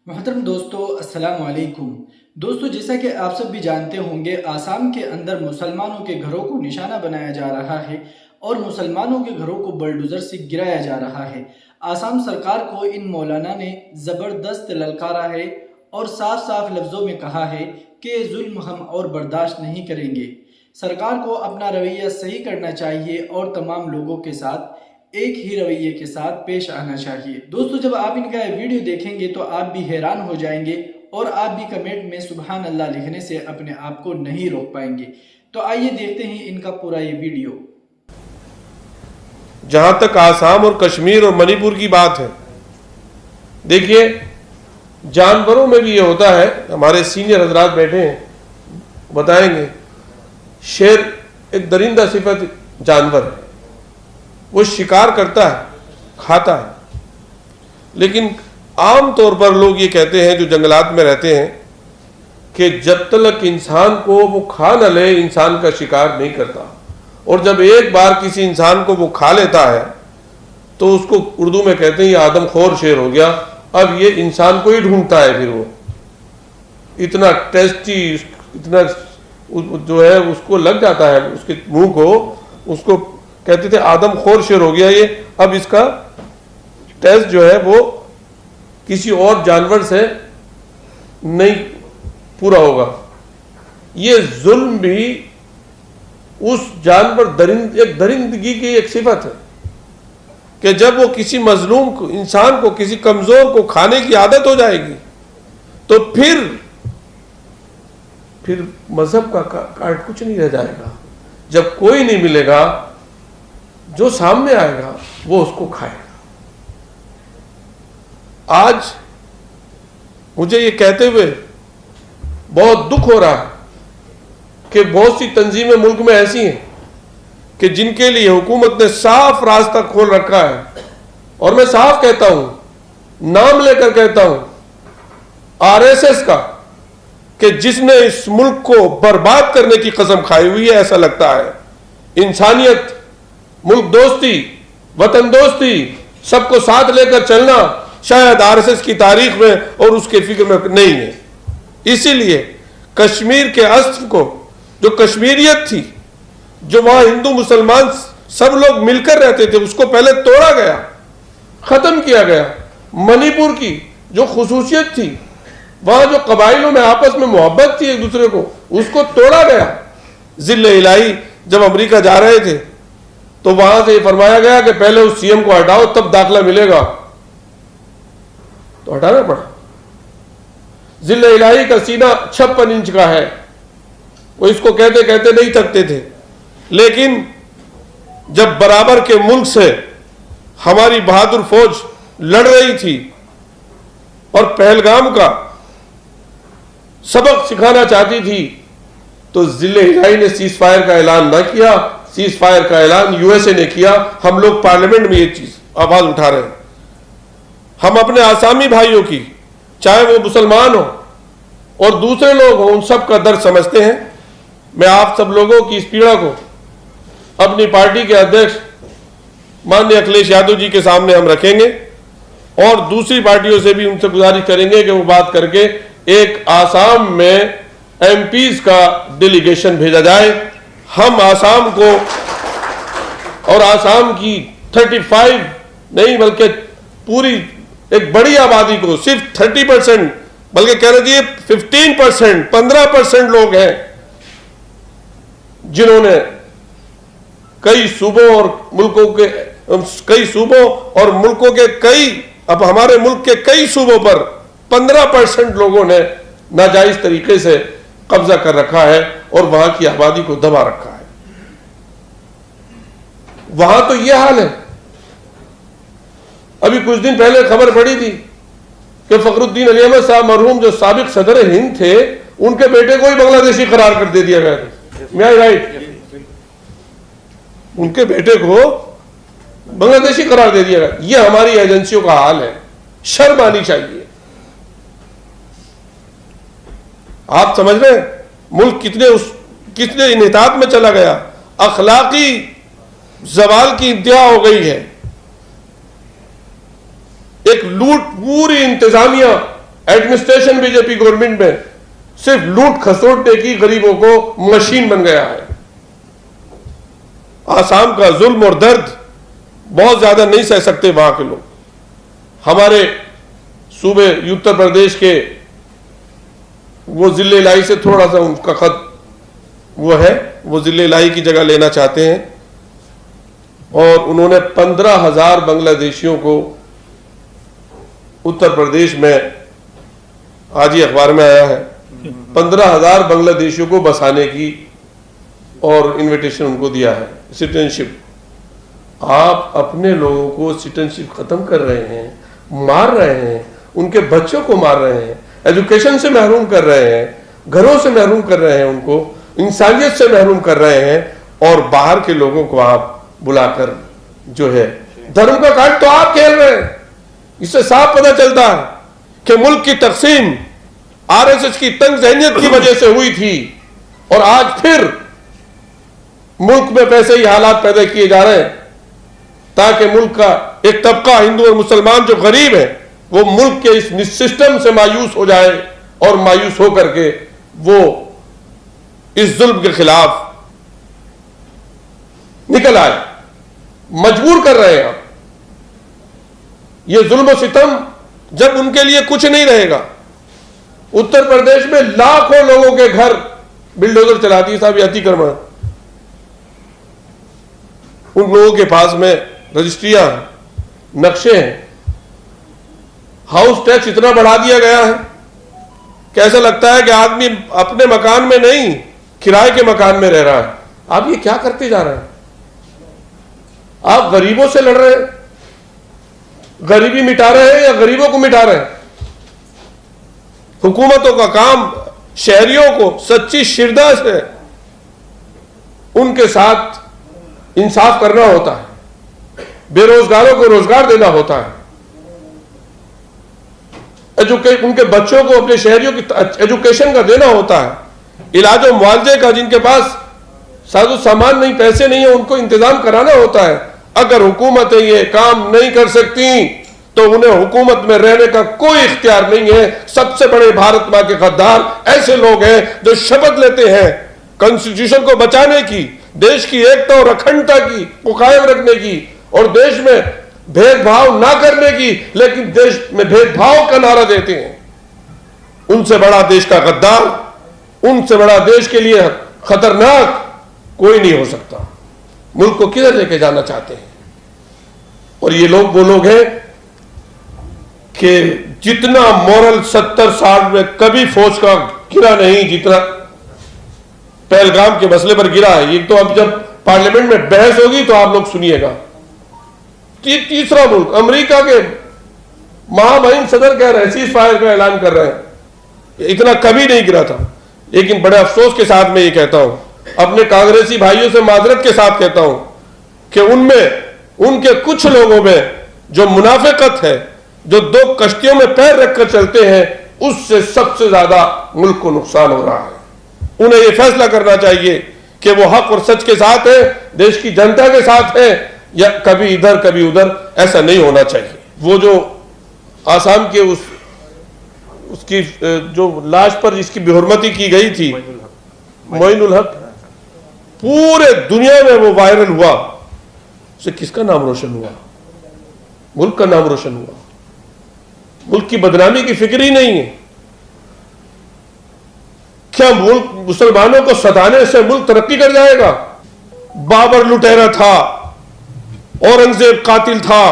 मोहतरम दोस्तों, अस्सलाम वालेकुम। दोस्तों, जैसा कि आप सब भी जानते होंगे, आसाम के अंदर मुसलमानों के घरों को निशाना बनाया जा रहा है और मुसलमानों के घरों को बुलडोज़र से गिराया जा रहा है। आसाम सरकार को इन मौलाना ने ज़बरदस्त ललकारा है और साफ साफ लफ्ज़ों में कहा है कि जुल्म हम और बर्दाश्त नहीं करेंगे। सरकार को अपना रवैया सही करना चाहिए और तमाम लोगों के साथ एक ही रवैये के साथ पेश आना चाहिए। दोस्तों, जब आप इनका वीडियो देखेंगे तो आप भी हैरान हो जाएंगे और आप भी कमेंट में सुभान अल्लाह लिखने से अपने आप को नहीं रोक पाएंगे। तो आइए देखते हैं इनका पूरा ये वीडियो। जहां तक आसाम और कश्मीर और मणिपुर की बात है, देखिए जानवरों में भी ये होता है। हमारे सीनियर हजरात बैठे हैं, बताएंगे। शेर एक दरिंदा सिफत जानवर है, वो शिकार करता है, खाता है, लेकिन आम तौर पर लोग ये कहते हैं जो जंगलात में रहते हैं कि जब तक इंसान को वो खा न ले, इंसान का शिकार नहीं करता। और जब एक बार किसी इंसान को वो खा लेता है तो उसको उर्दू में कहते हैं ये आदमखोर शेर हो गया। अब ये इंसान को ही ढूंढता है, फिर वो इतना टेस्टी, इतना जो है उसको लग जाता है उसके मुंह को, उसको कहते थे आदमखोर शेर हो गया ये। अब इसका टेस्ट जो है वो किसी और जानवर से नहीं पूरा होगा। ये जुल्म भी उस जानवर एक दरिंदगी की एक सिफत है कि जब वो किसी मजलूम को, इंसान को, किसी कमजोर को खाने की आदत हो जाएगी तो फिर मजहब का कार्ड कुछ नहीं रह जाएगा। जब कोई नहीं मिलेगा, जो सामने आएगा वो उसको खाएगा। आज मुझे ये कहते हुए बहुत दुख हो रहा है कि बहुत सी तंजीमें मुल्क में ऐसी हैं कि जिनके लिए हुकूमत ने साफ रास्ता खोल रखा है। और मैं साफ कहता हूं, नाम लेकर कहता हूं, आरएसएस का, कि जिसने इस मुल्क को बर्बाद करने की कसम खाई हुई है। ऐसा लगता है इंसानियत, मुल्क दोस्ती, वतन दोस्ती, सबको साथ लेकर चलना शायद आरएसएस की तारीख में और उसके फिक्र में नहीं है। इसीलिए कश्मीर के अस्त्र को, जो कश्मीरियत थी, जो वहां हिंदू मुसलमान सब लोग मिलकर रहते थे, उसको पहले तोड़ा गया, खत्म किया गया। मणिपुर की जो खुसूसियत थी, वहां जो कबाइलों में आपस में मोहब्बत थी एक दूसरे को, उसको तोड़ा गया। जिले इलाही जब अमेरिका जा रहे थे तो वहां से फरमाया गया कि पहले उस सीएम को हटाओ तब दाखिला मिलेगा, तो हटाना पड़ा। जिले इलाही का सीना 56 इंच का है, वो इसको कहते कहते नहीं थकते थे। लेकिन जब बराबर के मुल्क से हमारी बहादुर फौज लड़ रही थी और पहलगाम का सबक सिखाना चाहती थी, तो जिले इलाही ने सीज फायर का ऐलान ना किया। सीज फायर का ऐलान यूएसए ने किया। हम लोग पार्लियामेंट में ये चीज आवाज उठा रहे हैं। हम अपने आसामी भाइयों की, चाहे वो मुसलमान हो और दूसरे लोग हो, उन सब का दर्द समझते हैं। मैं आप सब लोगों की इस पीड़ा को अपनी पार्टी के अध्यक्ष माननीय अखिलेश यादव जी के सामने हम रखेंगे और दूसरी पार्टियों से भी उनसे गुजारिश करेंगे कि वो बात करके एक आसाम में एमपीज का डेलीगेशन भेजा जाए। हम आसाम को और आसाम की 35 नहीं बल्कि पूरी एक बड़ी आबादी को, सिर्फ 30%, बल्कि कहना चाहिए 15%, 15% लोग हैं जिन्होंने कई सूबों और मुल्कों के कई, अब हमारे मुल्क के कई सूबों पर 15% लोगों ने नाजायज तरीके से कब्जा कर रखा है और वहां की आबादी को दबा रखा है। वहां तो यह हाल है। अभी कुछ दिन पहले खबर पड़ी थी कि फखरुद्दीन अली अहमद साहब मरहूम, जो साबिक सदर हिंद थे, उनके बेटे को ही बांग्लादेशी करार कर दे दिया गया था। मैं राइट, उनके बेटे को बांग्लादेशी करार दे दिया गया। यह हमारी एजेंसियों का हाल है। शर्म आनी चाहिए। आप समझ रहे हैं मुल्क कितने इन्हितात में चला गया। अखलाकी जवाल की इंतहा हो गई है। एक लूट, पूरी इंतजामिया एडमिनिस्ट्रेशन बीजेपी गवर्नमेंट में सिर्फ लूट खसोटने की गरीबों को मशीन बन गया है। आसाम का जुल्म और दर्द बहुत ज्यादा नहीं सह सकते वहां के लोग। हमारे सूबे उत्तर प्रदेश के वो जिले लाई से थोड़ा सा उनका खत वो है, वो जिले लाई की जगह लेना चाहते हैं और उन्होंने 15,000 बांग्लादेशियों को उत्तर प्रदेश में, आज ही अखबार में आया है, 15,000 बांग्लादेशियों को बसाने की और इनविटेशन उनको दिया है, सिटीजनशिप। आप अपने लोगों को सिटीजनशिप खत्म कर रहे हैं, मार रहे हैं, उनके बच्चों को मार रहे हैं, एजुकेशन से महरूम कर रहे हैं, घरों से महरूम कर रहे हैं, उनको इंसानियत से महरूम कर रहे हैं और बाहर के लोगों को आप बुलाकर जो है धर्म का कार्ड तो आप खेल रहे हैं। इससे साफ पता चलता है कि मुल्क की तकसीम आरएसएस की तंग ज़हनियत की वजह से हुई थी और आज फिर मुल्क में वैसे ही हालात पैदा किए जा रहे हैं ताकि मुल्क का एक तबका हिंदू और मुसलमान जो गरीब है वो मुल्क के इस सिस्टम से मायूस हो जाए और मायूस होकर के वो इस जुल्म के खिलाफ निकल आए। मजबूर कर रहे हैं आप। ये जुल्म और सितम जब उनके लिए कुछ नहीं रहेगा। उत्तर प्रदेश में लाखों लोगों के घर बिल्डोजर चलाती है साहब, अतिक्रमण। उन लोगों के पास में रजिस्ट्रियां, नक्शे हैं। हाउस टैक्स इतना बढ़ा दिया गया है कि ऐसा लगता है कि आदमी अपने मकान में नहीं किराए के मकान में रह रहा है। आप ये क्या करते जा रहे हैं? आप गरीबों से लड़ रहे हैं, गरीबी मिटा रहे हैं या गरीबों को मिटा रहे हैं? हुकूमतों का काम शहरियों को सच्ची शिरदा से उनके साथ इंसाफ करना होता है, बेरोजगारों को रोजगार देना होता है, उनके बच्चों को अपने शहरियों की एजुकेशन का देना होता है, इलाज और मुआवजे का जिनके पास साजो सामान नहीं, पैसे नहीं है, उनको इंतजाम कराना होता है। अगर हुकूमतें ये काम नहीं कर सकती तो उन्हें हुकूमत में रहने का कोई इख्तियार नहीं है। सबसे बड़े भारत मां के गद्दार ऐसे लोग हैं जो शपथ लेते हैं कॉन्स्टिट्यूशन को बचाने की, देश की एकता और अखंडता की को कायम रखने की और देश में भेदभाव ना करने की, लेकिन देश में भेदभाव का नारा देते हैं। उनसे बड़ा देश का गद्दार, उनसे बड़ा देश के लिए खतरनाक कोई नहीं हो सकता। मुल्क को किधर लेके जाना चाहते हैं? और ये लोग वो लोग हैं कि जितना मॉरल 70 साल में कभी फौज का गिरा नहीं जितना पहलगाम के मसले पर गिरा है। ये तो अब जब पार्लियामेंट में बहस होगी तो आप लोग सुनिएगा। तीसरा मुल्क अमेरिका के महामहिम सदर कह रहे हैं, सीज फायर का ऐलान कर रहे हैं। इतना कभी नहीं गिरा था। लेकिन बड़े अफसोस के साथ मैं ये कहता हूं, अपने कांग्रेसी भाइयों से माजरत के साथ कहता हूं कि उनमें उनके कुछ लोगों में जो मुनाफिकत है, जो दो कश्तियों में पैर रखकर चलते हैं, उससे सबसे ज्यादा मुल्क को नुकसान हो रहा है। उन्हें यह फैसला करना चाहिए कि वो हक और सच के साथ है, देश की जनता के साथ है, या कभी इधर कभी उधर। ऐसा नहीं होना चाहिए। वो जो आसाम के उसकी जो लाश पर जिसकी बेहुरमती की गई थी, मोइनुल हक, पूरे दुनिया में वो वायरल हुआ। उससे किसका नाम रोशन हुआ? मुल्क का नाम रोशन हुआ। मुल्क की बदनामी की फिक्र ही नहीं है। क्या मुल्क मुसलमानों को सताने से मुल्क तरक्की कर जाएगा? बाबर लुटेरा था, औरंगजेब कातिल था,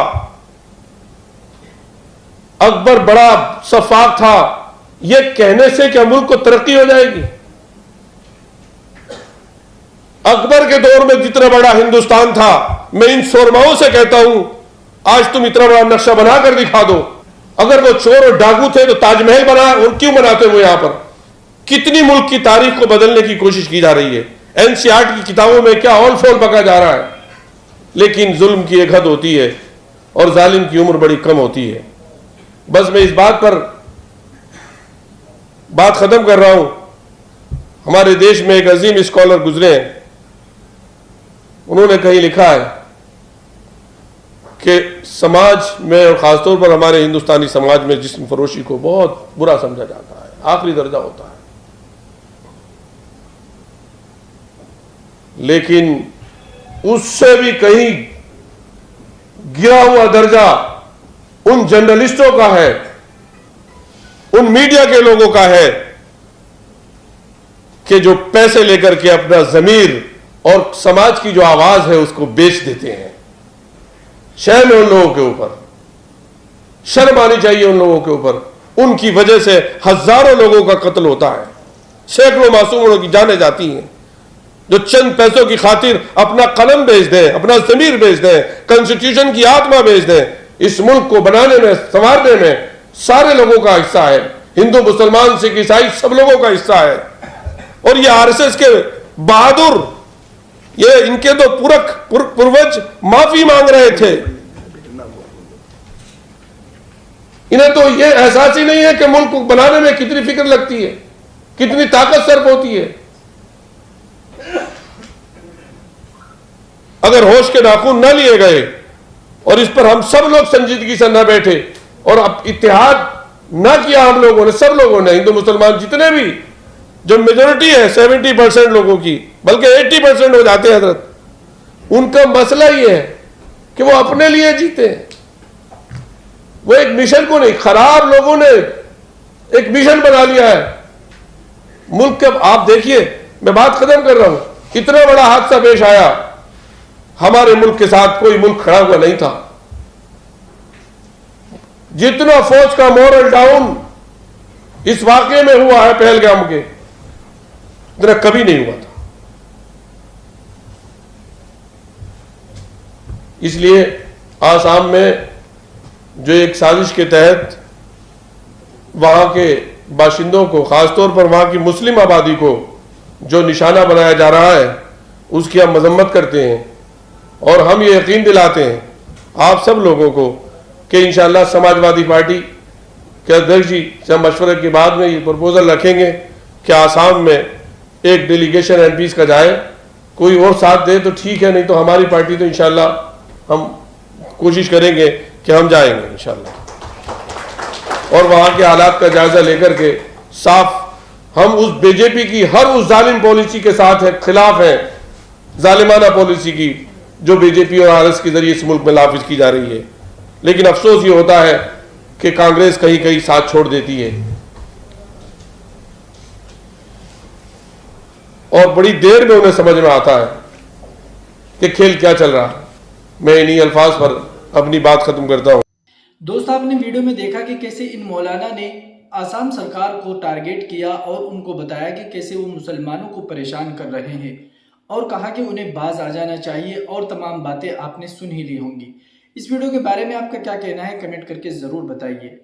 अकबर बड़ा सफाक था। यह कहने से क्या मुल्क को तरक्की हो जाएगी? अकबर के दौर में जितना बड़ा हिंदुस्तान था, मैं इन शोरमाओं से कहता हूं, आज तुम इतना बड़ा नक्शा बनाकर दिखा दो। अगर वो चोर और डाकू थे तो ताजमहल बना और क्यों बनाते वो? यहां पर कितनी मुल्क की तारीख को बदलने की कोशिश की जा रही है। एनसीईआरटी की किताबों में क्या ऑल फोल पका जा रहा है। लेकिन जुल्म की एक हद होती है और जालिम की उम्र बड़ी कम होती है। बस मैं इस बात पर बात खत्म कर रहा हूं। हमारे देश में एक अजीम स्कॉलर गुजरे हैं, उन्होंने कहीं लिखा है कि समाज में और ख़ासतौर पर हमारे हिंदुस्तानी समाज में जिस्म फरोशी को बहुत बुरा समझा जाता है, आखिरी दर्जा होता है। लेकिन उससे भी कहीं गिरा हुआ दर्जा उन जर्नलिस्टों का है, उन मीडिया के लोगों का है कि जो पैसे लेकर के अपना ज़मीर और समाज की जो आवाज है उसको बेच देते हैं। शर्म है उन लोगों के ऊपर, शर्म आनी चाहिए उन लोगों के ऊपर। उनकी वजह से हजारों लोगों का कत्ल होता है, सैकड़ों मासूमों की जानें जाती हैं, जो चंद पैसों की खातिर अपना कलम बेच दें, अपना ज़मीर बेच दें, कॉन्स्टिट्यूशन की आत्मा बेच दें। इस मुल्क को बनाने में, संवारने में सारे लोगों का हिस्सा है, हिंदू मुसलमान सिख ईसाई सब लोगों का हिस्सा है। और ये आरएसएस के बहादुर, ये इनके तो पूर्वज माफी मांग रहे थे। इन्हें तो ये एहसास ही नहीं है कि मुल्क को बनाने में कितनी फिक्र लगती है, कितनी ताकत सर्फ होती है। अगर होश के नाखून न लिए गए और इस पर हम सब लोग संजीदगी से न बैठे और अब इत्तेहाद न किया हम लोगों ने, सब लोगों ने, हिंदू मुसलमान जितने भी, जो मेजोरिटी है 70% लोगों की, बल्कि 80% हो जाते हैं हजरत, उनका मसला ये है कि वो अपने लिए जीते हैं। वो एक मिशन को नहीं, खराब लोगों ने एक मिशन बना लिया है मुल्क के। आप देखिए, मैं बात खत्म कर रहा हूं, इतना बड़ा हादसा पेश आया, हमारे मुल्क के साथ कोई मुल्क खड़ा हुआ नहीं था। जितना फौज का मोरल डाउन इस वाकये में हुआ है पहलगाम के, इतना कभी नहीं हुआ था। इसलिए आसाम में जो एक साजिश के तहत वहां के बाशिंदों को, खासतौर पर वहां की मुस्लिम आबादी को जो निशाना बनाया जा रहा है, उसकी हम मजम्मत करते हैं और हम ये यकीन दिलाते हैं आप सब लोगों को कि इंशाअल्लाह समाजवादी पार्टी के अध्यक्ष जी से मशवरे के बाद में ये प्रपोजल रखेंगे कि आसाम में एक डेलीगेशन एमपीज़ का जाए। कोई और साथ दे तो ठीक है, नहीं तो हमारी पार्टी तो इंशाअल्लाह हम कोशिश करेंगे कि हम जाएंगे इंशाअल्लाह, और वहाँ के हालात का जायजा लेकर के साफ हम उस बीजेपी की हर उस जालिम पॉलिसी के साथ है, खिलाफ है, जालिमाना पॉलिसी की जो बीजेपी और आरएस के जरिए इस मुल्क में नाफिज की जा रही है। लेकिन अफसोस ये होता है कि कांग्रेस कहीं कहीं साथ छोड़ देती है और बड़ी देर में उन्हें समझ में आता है कि खेल क्या चल रहा है। मैं इन्हीं अल्फाज पर अपनी बात खत्म करता हूं। दोस्तों, आपने वीडियो में देखा कि कैसे इन मौलाना ने आसाम सरकार को टारगेट किया और उनको बताया कि कैसे वो मुसलमानों को परेशान कर रहे हैं और कहा कि उन्हें बाज आ जाना चाहिए, और तमाम बातें आपने सुन ही ली होंगी। इस वीडियो के बारे में आपका क्या कहना है, कमेंट करके ज़रूर बताइए।